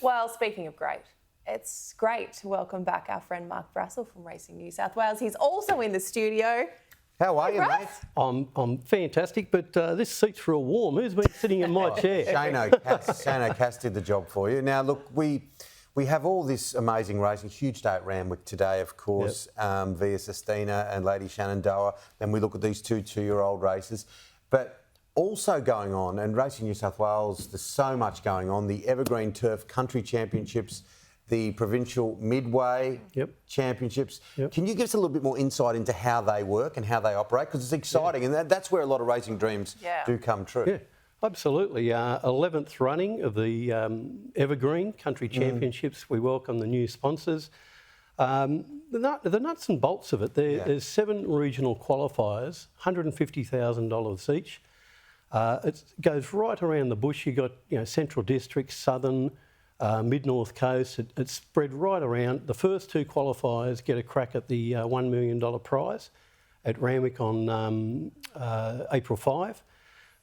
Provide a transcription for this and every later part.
Well, speaking of great, it's great to welcome back our friend Mark Brassel from Racing New South Wales. He's also in the studio. How are you, mate? I'm fantastic, but this seat's real warm. Who's been sitting in my chair? Shane Cass did the job for you. Now, look, we have all this amazing racing. Huge day at Ranwick today, of course, via Sistina and Lady Shenandoah. Then we look at these two-year-old races. But also going on, and Racing New South Wales, there's so much going on. The Evergreen Turf Country Championships, the Provincial-Midway Championships. Can you give us a little bit more insight into how they work and how they operate? Because it's exciting, and that's where a lot of racing dreams do come true. Yeah, absolutely. 11th running of the Evergreen Country Championships. We welcome the new sponsors. The nuts and bolts of it, there's 7 regional qualifiers, $150,000 each. It goes right around the bush. You've got Central District, Southern, Mid-North Coast. It's spread right around. The first 2 qualifiers get a crack at the $1 million prize at Ranwick on April 5.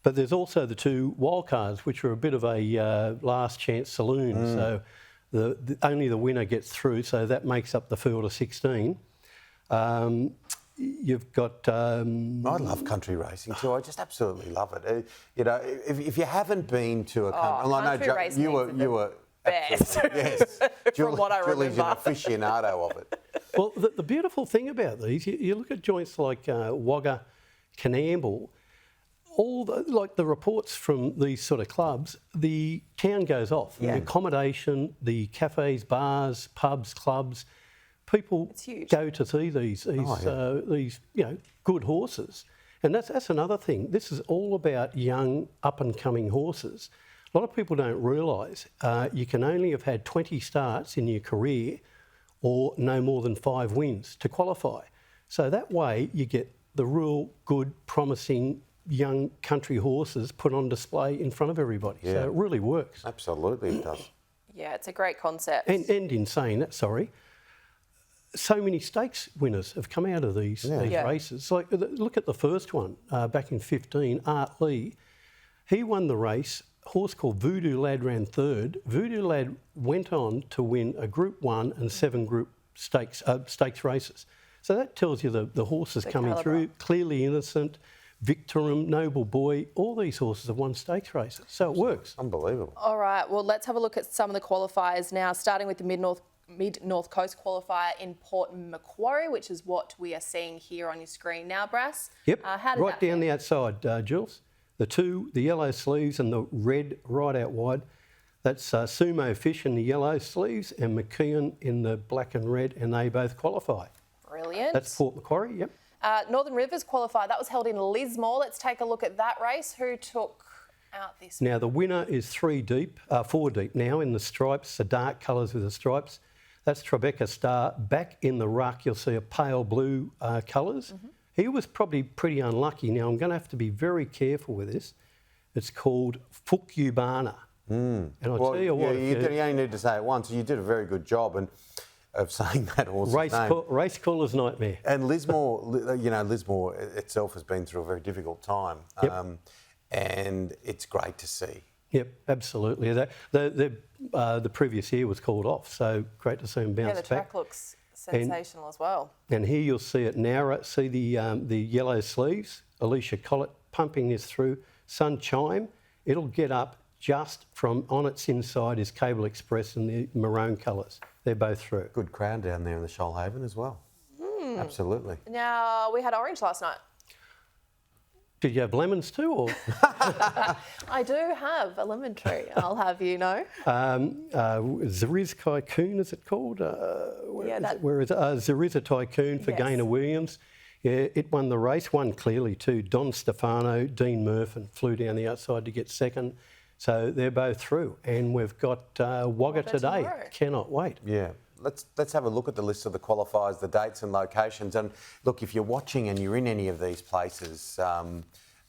But there's also the 2 wildcards, which are a bit of a last chance saloon. So only the winner gets through, so that makes up the field of 16. You've got... I love country racing too. I just absolutely love it. If you haven't been to a country... I know, racing you were best. Yes. From what I remember. Julie's an aficionado of it. Well, the beautiful thing about these, you look at joints like Wagga, Canamble, the reports from these sort of clubs, the town goes off. The accommodation, the cafes, bars, pubs, clubs, people go to see these good horses. And that's another thing. This is all about young, up-and-coming horses. A lot of people don't realise you can only have had 20 starts in your career or no more than 5 wins to qualify. So that way you get the real good, promising young country horses put on display in front of everybody. So it really works. Absolutely it does. Yeah, it's a great concept. And in saying that, so many stakes winners have come out of these races. Like, look at the first one back in 15, Art Lee. He won the race. A horse called Voodoo Lad ran 3rd. Voodoo Lad went on to win a Group 1 and 7 Group stakes races. So that tells you the horses coming through, Clearly Innocent, Victorum, Noble Boy, all these horses have won stakes races. So it works. Unbelievable. All right, well, let's have a look at some of the qualifiers now, starting with the Mid-North Coast qualifier in Port Macquarie, which is what we are seeing here on your screen now, Brass. Yep, right down the outside, Jules. The yellow sleeves and the red right out wide. That's Sumo Fish in the yellow sleeves and McKeon in the black and red, and they both qualify. Brilliant. That's Port Macquarie, yep. Northern Rivers qualifier, that was held in Lismore. Let's take a look at that race. Who took out this one? Now, the winner is 4 deep now in the stripes, the dark colours with the stripes. That's Tribeca Star. Back in the ruck, you'll see a pale blue colours. He was probably pretty unlucky. Now, I'm going to have to be very careful with this. It's called Fukubana. And I'll tell you what... you only need to say it once. You did a very good job of saying that horse's name. Race caller's nightmare. And Lismore, Lismore itself has been through a very difficult time. And it's great to see. Yep, absolutely. The previous year was called off, so great to see him bounce back. Yeah, the track looks sensational as well. And here you'll see it now. See the yellow sleeves. Alicia Collett pumping this through. Sun Chime. It'll get up just from on its inside is Cable Express in the maroon colours. They're both through. Good crowd down there in the Shoalhaven as well. Absolutely. Now, we had orange last night. Did you have lemons too, or? I do have a lemon tree, I'll have you know. Zariz Tycoon, is it called? Zariz Tycoon for Gaynor Williams. Yeah, it won the race, won clearly too. Don Stefano, Dean Murphin flew down the outside to get second. So they're both through. And we've got Wagga today. Tomorrow. Cannot wait. Yeah. Let's have a look at the list of the qualifiers, the dates and locations. And look, if you're watching and you're in any of these places that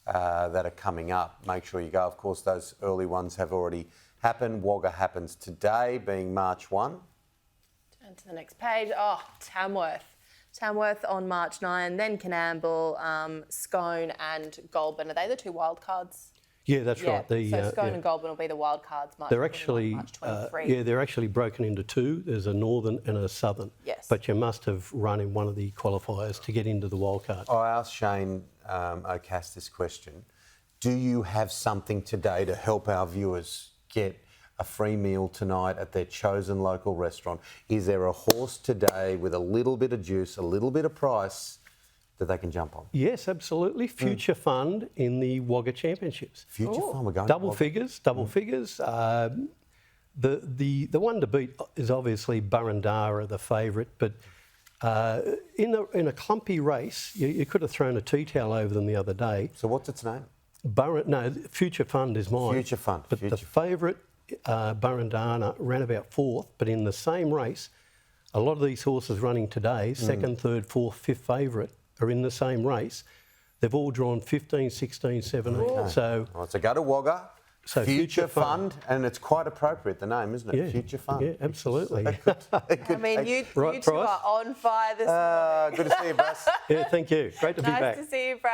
are coming up, make sure you go. Of course, those early ones have already happened. Wagga happens today, being March 1. Turn to the next page. Oh, Tamworth. Tamworth on March 9, then Canamble, Scone and Goulburn. Are they the 2 wildcards? Yeah, that's right. So Scone and Goulburn will be the wild cards. March They're 21, actually, March 23. they're actually broken into two. There's a northern and a southern. Yes. But you must have run in one of the qualifiers to get into the wildcard. I asked Shane O'Cass this question. Do you have something today to help our viewers get a free meal tonight at their chosen local restaurant? Is there a horse today with a little bit of juice, a little bit of price that they can jump on? Yes, absolutely. Future fund in the Wagga Championships. Future fund, we're going Double figures. The one to beat is obviously Burrendara, the favourite, but in a clumpy race, you could have thrown a tea towel over them the other day. So what's its name? Future Fund is mine. Future Fund. But the favourite, Burrendana, ran about fourth, but in the same race, a lot of these horses running today, second, third, fourth, fifth favourite, are in the same race. They've all drawn 15, 16, 17. Okay. So go to Wagga. So Future Fund, and it's quite appropriate, the name, isn't it? Yeah, Future Fund. Yeah, absolutely. I mean, you two are on fire this morning. Good to see you, Brass. Yeah, thank you. Great to be back. Nice to see you, Brad.